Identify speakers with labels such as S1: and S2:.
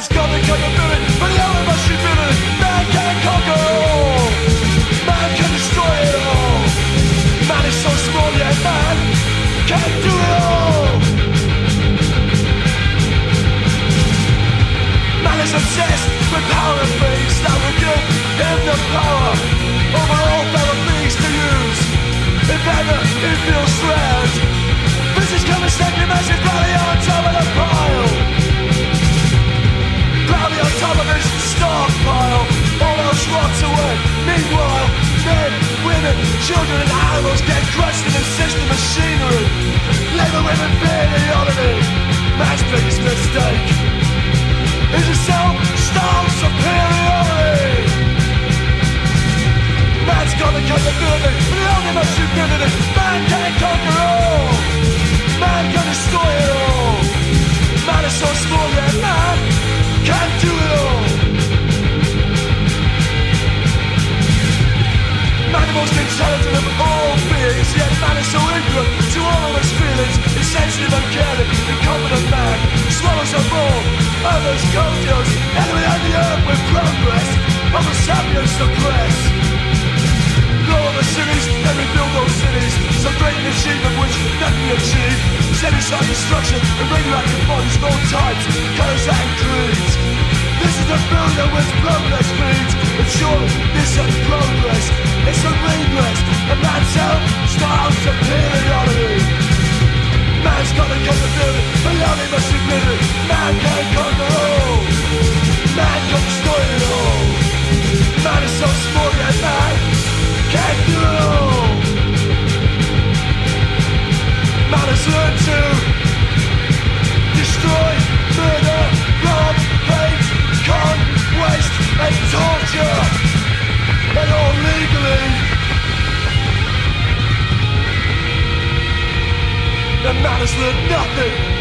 S1: Man's got the capability, but the only must be driven. Man can conquer all. Man can destroy it all. Man is so small yet man can do it all. Man is obsessed with power and things that will give him the power over all fellow beings to use. If ever he feels threatened, this is coming second massive rally on top of the pile. Proudly on top of his stockpile, all else rots away. Meanwhile, men, women, children and animals get crushed in the system machinery. Labour women fear the enemy. Man's biggest mistake is a self-styled superiority. Man's got the capability, but the only most stupidity. Man can't conquer all. Man can destroy it all. Man is so small yet man can't do it all. Man the most intelligent of all beings, yet man is so ignorant to all of his feelings. Insensitive, uncaring, incompetent man swallows up all others, cultures, enemy on the earth with progress. Homo sapiens suppress. Blow up the cities and rebuild those cities. Some great achievement which nothing achieved. Semi-side destruction and radioactive bodies of all types, colours and creeds. This is the failure which progress feeds. And surely this ain't progress, it's a regress. A man's self-styled superiority. Man's got the capability, but the only must admit it. Man can't conquer all. Man can destroy it all. Man is so small yet man can't do it all. Man has learned to destroy, murder, rob, hate, con, waste and torture. And all legally. And man has learned nothing.